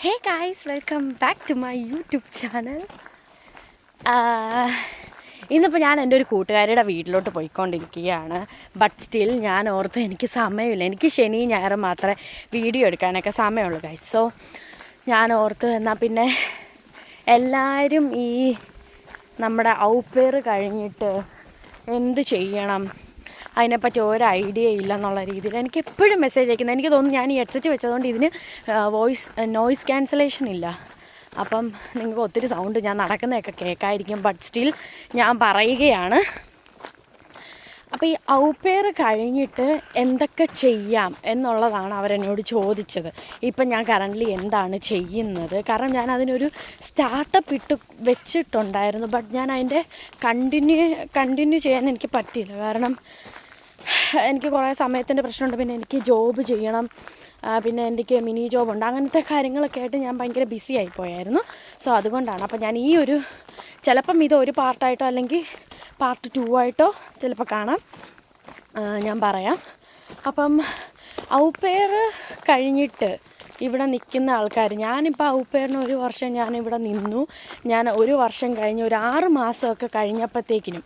Hey guys, welcome back to my YouTube channel. ഇന്നിപ്പോൾ ഞാൻ എൻ്റെ ഒരു കൂട്ടുകാരിയുടെ വീട്ടിലോട്ട് പോയിക്കൊണ്ടിരിക്കുകയാണ്. ബട്ട് സ്റ്റിൽ ഞാൻ ഓർത്ത് എനിക്ക് സമയമില്ല, എനിക്ക് ശനി ഞായർ മാത്രമേ വീഡിയോ എടുക്കാനൊക്കെ സമയമുള്ളൂ ഗൈസ്. സോ ഞാൻ ഓർത്ത് എന്നാൽ പിന്നെ എല്ലാവരും ഈ നമ്മുടെ ഔപ്പേർ കഴിഞ്ഞിട്ട് എന്ത് ചെയ്യണം, അതിനെപ്പറ്റി ഒരു ഐഡിയ ഇല്ലെന്നുള്ള രീതിയിൽ എനിക്ക് എപ്പോഴും മെസ്സേജ് അയക്കുന്നത്. എനിക്ക് തോന്നുന്നു ഞാൻ ഈ ഹെഡ്സെറ്റ് വെച്ചതുകൊണ്ട് ഇതിന് നോയിസ് ക്യാൻസലേഷൻ ഇല്ല. അപ്പം നിങ്ങൾക്ക് ഒത്തിരി സൗണ്ട് ഞാൻ നടക്കുന്നതൊക്കെ കേൾക്കായിരിക്കും. ബട്ട് സ്റ്റിൽ ഞാൻ പറയുകയാണ്. അപ്പോൾ ഈ ഔപ്പേർ കഴിഞ്ഞിട്ട് എന്തൊക്കെ ചെയ്യാം എന്നുള്ളതാണ് അവരെന്നോട് ചോദിച്ചത്. ഇപ്പം ഞാൻ കറൻ്റ്ലി എന്താണ് ചെയ്യുന്നത്, കാരണം ഞാൻ അതിനൊരു സ്റ്റാർട്ടപ്പ് വെച്ചിട്ടുണ്ടായിരുന്നു. ബട്ട് ഞാൻ അതിൻ്റെ കണ്ടിന്യൂ ചെയ്യാൻ എനിക്ക് പറ്റിയില്ല. കാരണം എനിക്ക് കുറേ സമയത്തിൻ്റെ പ്രശ്നമുണ്ട്, പിന്നെ എനിക്ക് ജോബ് ചെയ്യണം, പിന്നെ എനിക്ക് മിനി ജോബുണ്ട്, അങ്ങനത്തെ കാര്യങ്ങളൊക്കെ ആയിട്ട് ഞാൻ ഭയങ്കര ബിസി ആയിപ്പോയായിരുന്നു. സോ അതുകൊണ്ടാണ്. അപ്പോൾ ഞാൻ ഈ ഒരു ചിലപ്പം ഇത് ഒരു പാർട്ടായിട്ടോ അല്ലെങ്കിൽ പാർട്ട് 2 ആയിട്ടോ ചിലപ്പോൾ കാണാം, ഞാൻ പറയാം. അപ്പം ഔപ്പേർ കഴിഞ്ഞിട്ട് ഇവിടെ നിൽക്കുന്ന ആൾക്കാർ, ഞാനിപ്പോൾ ഔപ്പേറിന് 1 വർഷം ഞാനിവിടെ നിന്നു. ഞാൻ 1 വർഷം കഴിഞ്ഞ് ഒരു 6 മാസമൊക്കെ കഴിഞ്ഞപ്പോഴത്തേക്കിനും,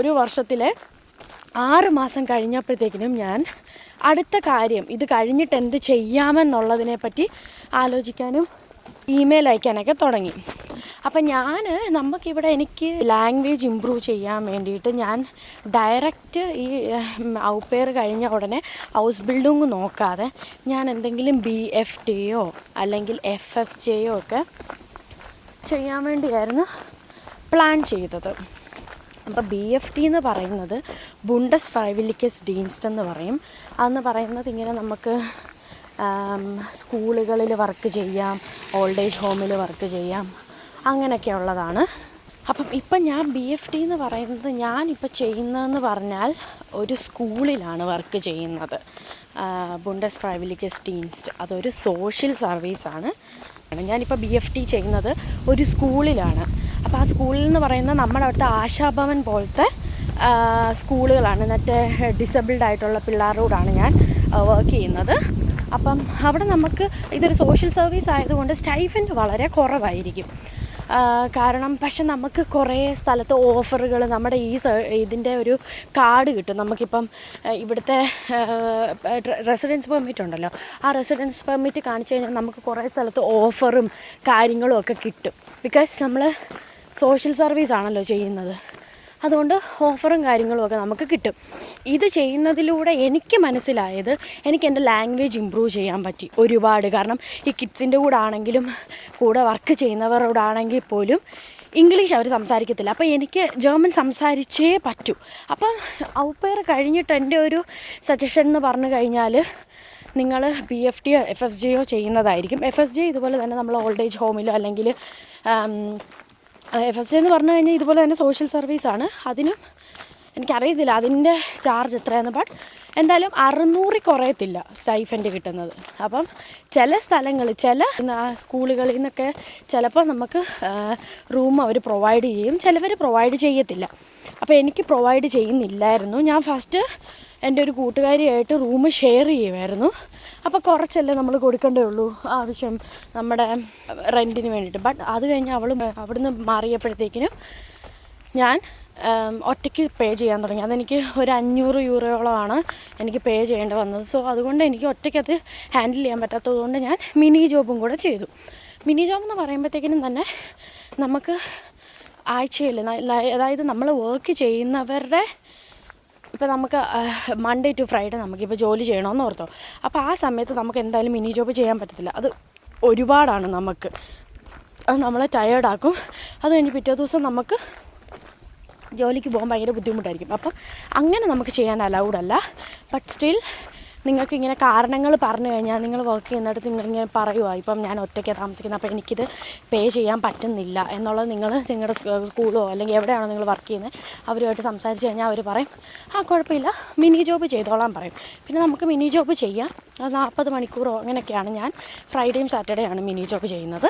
1 വർഷത്തിലെ 6 മാസം കഴിഞ്ഞപ്പോഴത്തേക്കിനും ഞാൻ അടുത്ത കാര്യം ഇത് കഴിഞ്ഞിട്ട് എന്ത് ചെയ്യാമെന്നുള്ളതിനെപ്പറ്റി ആലോചിക്കാനും ഇമെയിൽ അയക്കാനൊക്കെ തുടങ്ങി. അപ്പം നമുക്കിവിടെ എനിക്ക് ലാംഗ്വേജ് ഇമ്പ്രൂവ് ചെയ്യാൻ വേണ്ടിയിട്ട് ഞാൻ ഡയറക്റ്റ് ഈ ഔപ്പേർ കഴിഞ്ഞ ഉടനെ ഹൗസ് ബിൽഡിങ് നോക്കാതെ ഞാൻ എന്തെങ്കിലും BFTയോ അല്ലെങ്കിൽ FFJയോ ഒക്കെ ചെയ്യാൻ വേണ്ടിയായിരുന്നു പ്ലാൻ ചെയ്തത്. അപ്പോൾ BFT എന്ന് പറയുന്നത് ബുണ്ടസ് ഫ്രൈവിലിക്കസ് ഡീൻസ്റ്റ് എന്ന് പറയും. അതെന്ന് പറയുന്നത് ഇങ്ങനെ നമുക്ക് സ്കൂളുകളിൽ വർക്ക് ചെയ്യാം, ഓൾഡ് ഏജ് ഹോമിൽ വർക്ക് ചെയ്യാം, അങ്ങനെയൊക്കെ ഉള്ളതാണ്. അപ്പം ഇപ്പം ഞാൻ BFT എന്ന് പറയുന്നത് ഞാനിപ്പോൾ ചെയ്യുന്നതെന്ന് പറഞ്ഞാൽ ഒരു സ്കൂളിലാണ് വർക്ക് ചെയ്യുന്നത്. ബുണ്ടസ് ഫ്രൈവിലിക്കസ് ഡീൻസ്റ്റ് അതൊരു സോഷ്യൽ സർവീസാണ്. ഞാനിപ്പോൾ BFT ചെയ്യുന്നത് ഒരു സ്കൂളിലാണ്. അപ്പോൾ ആ സ്കൂളിൽ എന്ന് പറയുന്നത് നമ്മുടെ അവിടുത്തെ ആശാഭവൻ പോലത്തെ സ്കൂളുകളാണ്. മറ്റേ ഡിസബിൾഡ് ആയിട്ടുള്ള പിള്ളേരോടാണ് ഞാൻ വർക്ക് ചെയ്യുന്നത്. അപ്പം അവിടെ നമുക്ക് ഇതൊരു സോഷ്യൽ സർവീസ് ആയതുകൊണ്ട് സ്റ്റൈഫൻഡ് വളരെ കുറവായിരിക്കും. കാരണം പക്ഷെ നമുക്ക് കുറേ സ്ഥലത്ത് ഓഫറുകൾ, നമ്മുടെ ഇതിൻ്റെ ഒരു കാർഡ് കിട്ടും. നമുക്കിപ്പം ഇവിടുത്തെ റെസിഡൻസ് പെർമിറ്റ് ഉണ്ടല്ലോ, ആ റെസിഡൻസ് പെർമിറ്റ് കാണിച്ചു കഴിഞ്ഞാൽ നമുക്ക് കുറേ സ്ഥലത്ത് ഓഫറും കാര്യങ്ങളും ഒക്കെ കിട്ടും. ബിക്കോസ് നമ്മൾ സോഷ്യൽ സർവീസ് ആണല്ലോ ചെയ്യുന്നത്, അതുകൊണ്ട് ഓഫറും കാര്യങ്ങളുമൊക്കെ നമുക്ക് കിട്ടും. ഇത് ചെയ്യുന്നതിലൂടെ എനിക്ക് മനസ്സിലായത് എനിക്ക് എൻ്റെ ലാംഗ്വേജ് ഇമ്പ്രൂവ് ചെയ്യാൻ പറ്റി ഒരുപാട്. കാരണം ഈ കിഡ്സിൻ്റെ കൂടെ ആണെങ്കിലും കൂടെ വർക്ക് ചെയ്യുന്നവരോടാണെങ്കിൽ പോലും ഇംഗ്ലീഷ് അവർ സംസാരിക്കത്തില്ല. അപ്പോൾ എനിക്ക് ജർമ്മൻ സംസാരിച്ചേ പറ്റൂ. അപ്പം ഔപ്പേർ കഴിഞ്ഞിട്ട് എൻ്റെ ഒരു സജഷൻ എന്ന് പറഞ്ഞു കഴിഞ്ഞാൽ നിങ്ങൾ BFTയോ FFJയോ ചെയ്യുന്നതായിരിക്കും. FFJ ഇതുപോലെ തന്നെ നമ്മൾ ഓൾഡ് ഏജ് ഹോമിലോ അല്ലെങ്കിൽ FFJ എന്ന് പറഞ്ഞു കഴിഞ്ഞാൽ ഇതുപോലെ തന്നെ സോഷ്യൽ സർവീസാണ്. അതിനും എനിക്കറിയത്തില്ല അതിൻ്റെ ചാർജ് എത്രയാണ്. ബട്ട് എന്തായാലും 600 കുറയത്തില്ല സ്റ്റൈഫൻഡ് കിട്ടുന്നത്. അപ്പം ചില സ്ഥലങ്ങൾ, ചില സ്കൂളുകളിൽ നിന്നൊക്കെ ചിലപ്പോൾ നമുക്ക് റൂം അവർ പ്രൊവൈഡ് ചെയ്യും, ചിലവർ പ്രൊവൈഡ് ചെയ്യത്തില്ല. അപ്പോൾ എനിക്ക് പ്രൊവൈഡ് ചെയ്യുന്നില്ലായിരുന്നു. ഞാൻ ഫസ്റ്റ് എൻ്റെ ഒരു കൂട്ടുകാരിയായിട്ട് റൂം ഷെയർ ചെയ്യുമായിരുന്നു. അപ്പോൾ കുറച്ചല്ലേ നമ്മൾ കൊടുക്കേണ്ടേ ഉള്ളൂ ആവശ്യം നമ്മുടെ റെൻറ്റിന് വേണ്ടിയിട്ട്. ബട്ട് അത് കഴിഞ്ഞ് അവിടുന്ന് മാറിയപ്പോഴത്തേക്കിനും ഞാൻ ഒറ്റയ്ക്ക് പേ ചെയ്യാൻ തുടങ്ങി. അതെനിക്ക് ഒരു 500 യൂറോയോളമാണ് എനിക്ക് പേ ചെയ്യേണ്ടി വന്നത്. സോ അതുകൊണ്ട് എനിക്ക് ഒറ്റയ്ക്കത് ഹാൻഡിൽ ചെയ്യാൻ പറ്റാത്തതുകൊണ്ട് ഞാൻ മിനി ജോബും കൂടെ ചെയ്തു. മിനി ജോബ് എന്ന് പറയുമ്പോഴത്തേക്കിനും തന്നെ നമുക്ക് ആഴ്ചയിൽ, അതായത് നമ്മൾ വർക്ക് ചെയ്യുന്നവരുടെ, ഇപ്പോൾ നമുക്ക് മൺഡേ ടു ഫ്രൈഡേ നമുക്കിപ്പോൾ ജോലി ചെയ്യണമെന്ന് ഓർത്തോ, അപ്പോൾ ആ സമയത്ത് നമുക്ക് എന്തായാലും മിനി ജോബ് ചെയ്യാൻ പറ്റത്തില്ല. അത് ഒരുപാടാണ് നമുക്ക്, അത് നമ്മളെ ടയേർഡാക്കും. അത് കഴിഞ്ഞ് പിറ്റേ ദിവസം നമുക്ക് ജോലിക്ക് പോകാൻ ഭയങ്കര ബുദ്ധിമുട്ടായിരിക്കും. അപ്പം അങ്ങനെ നമുക്ക് ചെയ്യാൻ അലൗഡല്ല. ബട്ട് സ്റ്റിൽ നിങ്ങൾക്ക് ഇങ്ങനെ കാരണങ്ങൾ പറഞ്ഞു കഴിഞ്ഞാൽ നിങ്ങൾ വർക്ക് ചെയ്യുന്നിടത്ത് നിങ്ങളിങ്ങനെ പറയുക, ഇപ്പം ഞാൻ ഒറ്റയ്ക്കാണ് താമസിക്കുന്നത്, അപ്പോൾ എനിക്കിത് പേ ചെയ്യാൻ പറ്റുന്നില്ല എന്നുള്ളത് നിങ്ങളുടെ സ്കൂളോ അല്ലെങ്കിൽ എവിടെയാണോ നിങ്ങൾ വർക്ക് ചെയ്യുന്നത് അവരുമായിട്ട് സംസാരിച്ച് കഴിഞ്ഞാൽ അവർ പറയും കുഴപ്പമില്ല മിനി ജോബ് ചെയ്തോളാൻ പറയും. പിന്നെ നമുക്ക് മിനി ജോബ് ചെയ്യാം. 40 മണിക്കൂറോ അങ്ങനെയൊക്കെയാണ്. ഞാൻ ഫ്രൈഡേയും സാറ്റർഡേയാണ് മിനി ജോബ് ചെയ്യുന്നത്.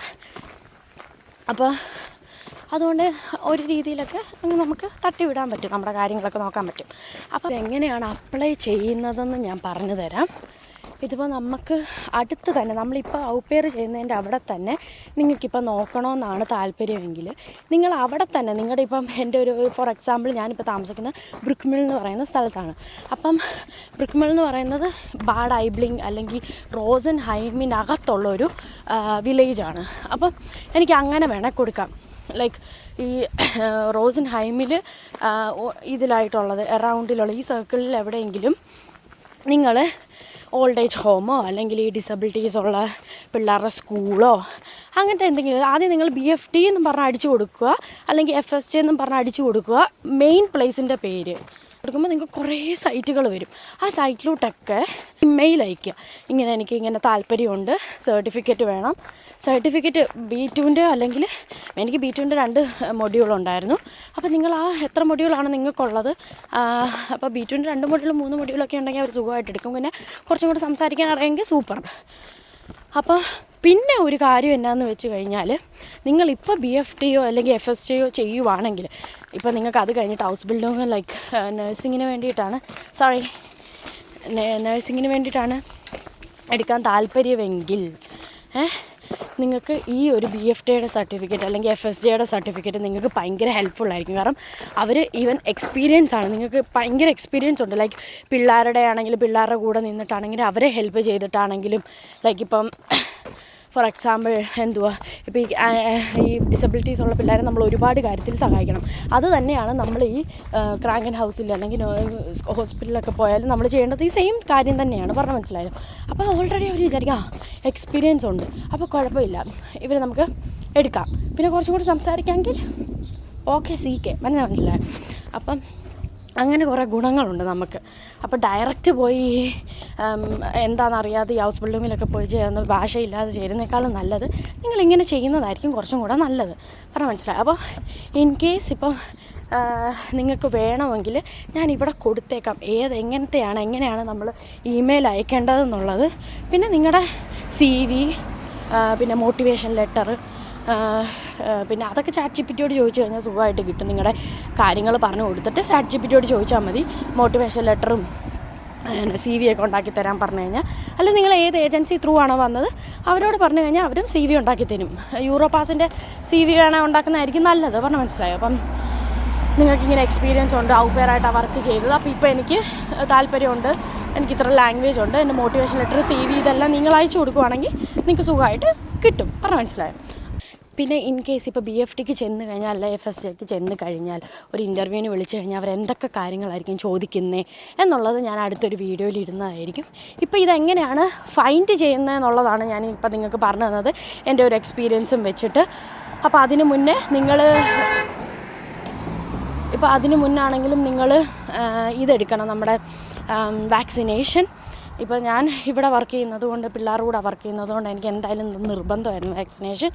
അപ്പോൾ അതുകൊണ്ട് ഒരു രീതിയിലൊക്കെ നമുക്ക് തട്ടിവിടാൻ പറ്റും, നമ്മുടെ കാര്യങ്ങളൊക്കെ നോക്കാൻ പറ്റും. അപ്പോൾ എങ്ങനെയാണ് അപ്ലൈ ചെയ്യുന്നതെന്ന് ഞാൻ പറഞ്ഞു തരാം. ഇതിപ്പോൾ നമുക്ക് അടുത്ത് തന്നെ നമ്മളിപ്പോൾ ഔപ്പേർ ചെയ്യുന്നതിൻ്റെ അവിടെ തന്നെ നിങ്ങൾക്കിപ്പോൾ നോക്കണമെന്നാണ് താല്പര്യമെങ്കിൽ നിങ്ങൾ അവിടെ തന്നെ നിങ്ങളുടെ ഇപ്പം എൻ്റെ ഒരു ഫോർ എക്സാമ്പിൾ ഞാനിപ്പോൾ താമസിക്കുന്നത് ബ്രുക്ക്മിൽ എന്ന് പറയുന്ന സ്ഥലത്താണ്. അപ്പം ബ്രുക്ക്മിൽ എന്ന് പറയുന്നത് ബാഡ് ഐബ്ലിംഗ് അല്ലെങ്കിൽ റോസൻ ഹൈമിനകത്തുള്ളൊരു വില്ലേജാണ്. അപ്പം എനിക്ക് അങ്ങനെ വേണേൽ കൊടുക്കാം. ലൈക്ക് ഈ റോസൻ ഹൈമിൽ ഇതിലായിട്ടുള്ളത് അറൗണ്ടിലുള്ള ഈ സർക്കിളിൽ എവിടെയെങ്കിലും നിങ്ങൾ ഓൾഡ് ഏജ് ഹോമോ അല്ലെങ്കിൽ ഈ ഡിസബിലിറ്റീസ് ഉള്ള പിള്ളേരുടെ സ്കൂളോ അങ്ങനത്തെ എന്തെങ്കിലും ആദ്യം നിങ്ങൾ BFT എന്നും പറഞ്ഞാൽ അടിച്ചു കൊടുക്കുക, അല്ലെങ്കിൽ FSJ എന്നും പറഞ്ഞാൽ അടിച്ചു കൊടുക്കുക. മെയിൻ പ്ലേസിൻ്റെ പേര് കൊടുക്കുമ്പോൾ നിങ്ങൾക്ക് കുറേ സൈറ്റുകൾ വരും. ആ സൈറ്റിലോട്ടൊക്കെ ഇമെയിൽ അയയ്ക്കുക. എനിക്ക് ഇങ്ങനെ താല്പര്യമുണ്ട്, സർട്ടിഫിക്കറ്റ് വേണം. സർട്ടിഫിക്കറ്റ് B2ൻ്റെ അല്ലെങ്കിൽ എനിക്ക് B2ൻ്റെ 2 മൊഡ്യൂളുണ്ടായിരുന്നു. അപ്പോൾ നിങ്ങൾ ആ എത്ര മൊഡ്യൂളാണ് നിങ്ങൾക്കുള്ളത്, അപ്പോൾ B2ൻ്റെ 2 മൊഡ്യൂളും 3 മൊഡ്യൂളൊക്കെ ഉണ്ടെങ്കിൽ അവർ സുഖമായിട്ട് എടുക്കും. പിന്നെ കുറച്ചും കൂടെ സംസാരിക്കാൻ അറിയാമെങ്കിൽ സൂപ്പർ. അപ്പോൾ പിന്നെ ഒരു കാര്യം എന്നാന്ന് വെച്ച് കഴിഞ്ഞാൽ നിങ്ങളിപ്പോൾ BFTയോ അല്ലെങ്കിൽ FSJയോ ചെയ്യുവാണെങ്കിൽ ഇപ്പോൾ നിങ്ങൾക്ക് അത് കഴിഞ്ഞിട്ട് ഹൗസ് ബിൽഡിങ് ലൈക്ക് നഴ്സിങ്ങിന് വേണ്ടിയിട്ടാണ് എടുക്കാൻ താല്പര്യമെങ്കിൽ നിങ്ങൾക്ക് ഈ ഒരു BFTയുടെ സർട്ടിഫിക്കറ്റ് അല്ലെങ്കിൽ FSJയുടെ സർട്ടിഫിക്കറ്റ് നിങ്ങൾക്ക് ഭയങ്കര ഹെൽപ്ഫുള്ളായിരിക്കും. കാരണം അവർ ഈവൻ എക്സ്പീരിയൻസ് ആണ്, നിങ്ങൾക്ക് ഭയങ്കര എക്സ്പീരിയൻസ് ഉണ്ട്. ലൈക്ക് പിള്ളേരുടെ ആണെങ്കിലും പിള്ളേരുടെ കൂടെ നിന്നിട്ടാണെങ്കിലും അവരെ ഹെൽപ്പ് ചെയ്തിട്ടാണെങ്കിലും ലൈക്ക് ഇപ്പം ഫോർ എക്സാമ്പിൾ ഇപ്പോൾ ഈ ഡിസബിലിറ്റീസ് ഉള്ള പിള്ളേരെ നമ്മൾ ഒരുപാട് കാര്യത്തിൽ സഹായിക്കണം. അത് തന്നെയാണ് നമ്മൾ ഈ ക്രാങ്കൻ ഹൗസിൽ അല്ലെങ്കിൽ ഹോസ്പിറ്റലിലൊക്കെ പോയാലും നമ്മൾ ചെയ്യേണ്ടത് ഈ സെയിം കാര്യം തന്നെയാണ്. പറഞ്ഞാൽ മനസ്സിലായോ? അപ്പോൾ ഓൾറെഡി അവർ വിചാരിക്കാം എക്സ്പീരിയൻസ് ഉണ്ട്, അപ്പോൾ കുഴപ്പമില്ല, ഇവർ നമുക്ക് എടുക്കാം. പിന്നെ കുറച്ചും കൂടി സംസാരിക്കാമെങ്കിൽ ഓക്കെ CK മനസ്സിലായോ? അപ്പം അങ്ങനെ കുറേ ഗുണങ്ങളുണ്ട് നമുക്ക്. അപ്പോൾ ഡയറക്റ്റ് പോയി എന്താണെന്നറിയാതെ ഈ ഹൗസ് ബിൽഡിങ്ങിലൊക്കെ പോയി ചേർന്ന് ഭാഷയില്ലാതെ ചേരുന്നേക്കാളും നല്ലത് നിങ്ങളിങ്ങനെ ചെയ്യുന്നതായിരിക്കും കുറച്ചും കൂടെ നല്ലത്. പറഞ്ഞാൽ മനസ്സിലായി? അപ്പോൾ ഇൻ കേസ് ഇപ്പം നിങ്ങൾക്ക് വേണമെങ്കിൽ ഞാനിവിടെ കൊടുത്തേക്കാം എങ്ങനെയാണ് നമ്മൾ ഇമെയിൽ അയക്കേണ്ടതെന്നുള്ളത്. പിന്നെ നിങ്ങളുടെ CV, പിന്നെ മോട്ടിവേഷൻ ലെറ്റർ, പിന്നെ അതൊക്കെ ChatGPTയോട് ചോദിച്ചു കഴിഞ്ഞാൽ സുഖമായിട്ട് കിട്ടും. നിങ്ങളുടെ കാര്യങ്ങൾ പറഞ്ഞു കൊടുത്തിട്ട് ChatGPTയോട് ചോദിച്ചാൽ മതി. മോട്ടിവേഷൻ ലെറ്ററും CV ഒക്കെ ഉണ്ടാക്കി തരാൻ പറഞ്ഞു കഴിഞ്ഞാൽ, അല്ലെങ്കിൽ നിങ്ങൾ ഏത് ഏജൻസി ത്രൂ ആണോ വന്നത് അവരോട് പറഞ്ഞു കഴിഞ്ഞാൽ അവരും CV ഉണ്ടാക്കി തരും. യൂറോപാസിൻ്റെ CV വേണേൽ ഉണ്ടാക്കുന്നതായിരിക്കും നല്ലത്. പറഞ്ഞാൽ മനസ്സിലായോ? അപ്പം നിങ്ങൾക്കിങ്ങനെ എക്സ്പീരിയൻസ് ഉണ്ട്, ഔപ്പേറായിട്ട് വർക്ക് ചെയ്തത്. അപ്പോൾ ഇപ്പോൾ എനിക്ക് താല്പര്യമുണ്ട്, എനിക്ക് ഇത്ര ലാംഗ്വേജ് ഉണ്ട്, എൻ്റെ മോട്ടിവേഷൻ ലെറ്റർ CV ഇതെല്ലാം നിങ്ങൾ അയച്ചു കൊടുക്കുവാണെങ്കിൽ നിങ്ങൾക്ക് സുഖമായിട്ട് കിട്ടും. പറഞ്ഞാൽ മനസ്സിലായോ? പിന്നെ ഇൻ കേസ് ഇപ്പോൾ BFTക്ക് ചെന്ന് കഴിഞ്ഞാൽ അല്ല FSJക്ക് ചെന്ന് കഴിഞ്ഞാൽ ഒരു ഇൻ്റർവ്യൂവിന് വിളിച്ചു കഴിഞ്ഞാൽ അവരെന്തൊക്കെ കാര്യങ്ങളായിരിക്കും ചോദിക്കുന്നത് എന്നുള്ളത് ഞാൻ അടുത്തൊരു വീഡിയോയിൽ ഇടുന്നതായിരിക്കും. ഇപ്പോൾ ഇതെങ്ങനെയാണ് ഫൈൻഡ് ചെയ്യുന്നതെന്നുള്ളതാണ് ഞാൻ ഇപ്പോൾ നിങ്ങൾക്ക് പറഞ്ഞു തന്നത് എൻ്റെ ഒരു എക്സ്പീരിയൻസും വെച്ചിട്ട്. അപ്പോൾ അതിന് മുന്നാണെങ്കിലും നിങ്ങൾ ഇതെടുക്കണം, നമ്മുടെ വാക്സിനേഷൻ. ഇപ്പോൾ ഞാൻ ഇവിടെ വർക്ക് ചെയ്യുന്നത് കൊണ്ട് പിള്ളേരുടെ കൂടെ വർക്ക് ചെയ്യുന്നത് കൊണ്ട് എനിക്ക് എന്തായാലും നിർബന്ധമായിരുന്നു വാക്സിനേഷൻ.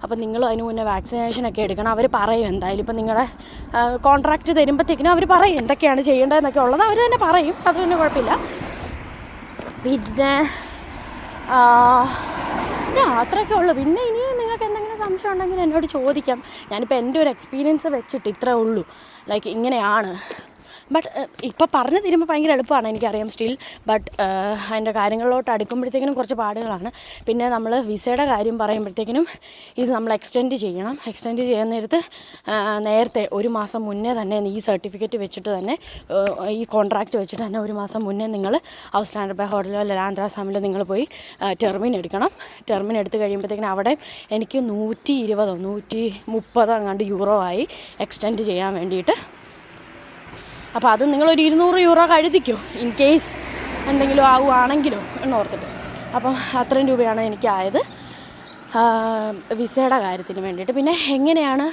അപ്പോൾ നിങ്ങൾ അതിന് മുന്നേ വാക്സിനേഷനൊക്കെ എടുക്കണം. അവർ പറയും എന്തായാലും ഇപ്പം നിങ്ങളുടെ കോൺട്രാക്റ്റ് തരുമ്പോഴത്തേക്കിനും അവർ പറയും എന്തൊക്കെയാണ് ചെയ്യേണ്ടതെന്നൊക്കെ ഉള്ളത് അവർ തന്നെ പറയും. അത് പിന്നെ കുഴപ്പമില്ല. പിന്നെ അത്രയൊക്കെ ഉള്ളൂ. പിന്നെ ഇനിയും നിങ്ങൾക്ക് എന്തെങ്കിലും സംശയം ഉണ്ടെങ്കിൽ എന്നോട് ചോദിക്കാം. ഞാനിപ്പോൾ എൻ്റെ ഒരു എക്സ്പീരിയൻസ് വെച്ചിട്ട് ഇത്രേ ഉള്ളൂ. ലൈക്ക് ഇങ്ങനെയാണ്. ബട്ട് ഇപ്പോൾ പറഞ്ഞു തരുമ്പോൾ ഭയങ്കര എളുപ്പമാണ് എനിക്കറിയാം സ്റ്റിൽ. ബട്ട് അതിൻ്റെ കാര്യങ്ങളിലോട്ട് അടുക്കുമ്പോഴത്തേക്കിനും കുറച്ച് പാടുകളാണ്. പിന്നെ നമ്മൾ വിസയുടെ കാര്യം പറയുമ്പോഴത്തേക്കിനും ഇത് നമ്മൾ എക്സ്റ്റെൻഡ് ചെയ്യണം. എക്സ്റ്റെൻഡ് ചെയ്യുന്ന നേരത്ത് നേരത്തെ 1 മാസം മുന്നേ തന്നെ ഈ സർട്ടിഫിക്കറ്റ് വെച്ചിട്ട് തന്നെ ഈ കോൺട്രാക്റ്റ് വെച്ചിട്ട് തന്നെ 1 മാസം മുന്നേ നിങ്ങൾ ഹൗസ് ലാൻഡ് ബൈ ഹോട്ടലോ അല്ലെങ്കിൽ ആന്ധ്രാസാമിലോ നിങ്ങൾ പോയി ടെർമിൻ എടുക്കണം. ടെർമിൻ എടുത്ത് കഴിയുമ്പോഴത്തേക്കിനും അവിടെ എനിക്ക് 120-130 അങ്ങാണ്ട് യൂറോ ആയി എക്സ്റ്റെൻഡ് ചെയ്യാൻ വേണ്ടിയിട്ട്. അപ്പോൾ അത് നിങ്ങളൊരു 200 യൂറോ കഴുതിക്കോ ഇൻ കേസ് എന്തെങ്കിലും ആവുകയാണെങ്കിലോ എന്നോർത്തിട്ട്. അപ്പം അത്രയും രൂപയാണ് എനിക്കായത് വിസയുടെ കാര്യത്തിന് വേണ്ടിയിട്ട്. പിന്നെ എങ്ങനെയാണ്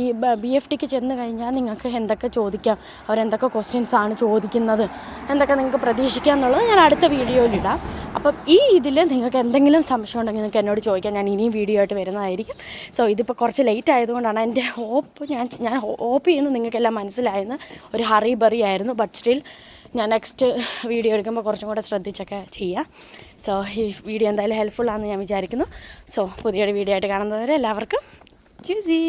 ഈ BFTക്ക് ചെന്ന് കഴിഞ്ഞാൽ നിങ്ങൾക്ക് എന്തൊക്കെ ചോദിക്കാം, അവരെന്തൊക്കെ ക്വസ്റ്റ്യൻസാണ് ചോദിക്കുന്നത്, എന്തൊക്കെ നിങ്ങൾക്ക് പ്രതീക്ഷിക്കാം എന്നുള്ളത് ഞാൻ അടുത്ത വീഡിയോയിലിടാം. അപ്പം ഈ ഇതിൽ നിങ്ങൾക്ക് എന്തെങ്കിലും സംശയം ഉണ്ടെങ്കിൽ നിങ്ങൾക്ക് എന്നോട് ചോദിക്കാം. ഞാൻ ഇനിയും വീഡിയോ ആയിട്ട് വരുന്നതായിരിക്കും. സോ ഇതിപ്പോൾ കുറച്ച് ലേറ്റ് ആയതുകൊണ്ടാണ് എൻ്റെ ഞാൻ ഹോപ്പ് ചെയ്യുന്നത് നിങ്ങൾക്കെല്ലാം മനസ്സിലായെന്ന്. ഒരു ഹറി ബറി ആയിരുന്നു. ബട്ട് സ്റ്റിൽ ഞാൻ നെക്സ്റ്റ് വീഡിയോ എടുക്കുമ്പോൾ കുറച്ചും കൂടെ ശ്രദ്ധിച്ചൊക്കെ ചെയ്യാം. സോ ഈ വീഡിയോ എന്തായാലും ഹെൽപ്ഫുൾ ആണെന്ന് ഞാൻ വിചാരിക്കുന്നു. സോ പുതിയൊരു വീഡിയോ ആയിട്ട് കാണുന്നവരെ എല്ലാവർക്കും ജ്യൂസി.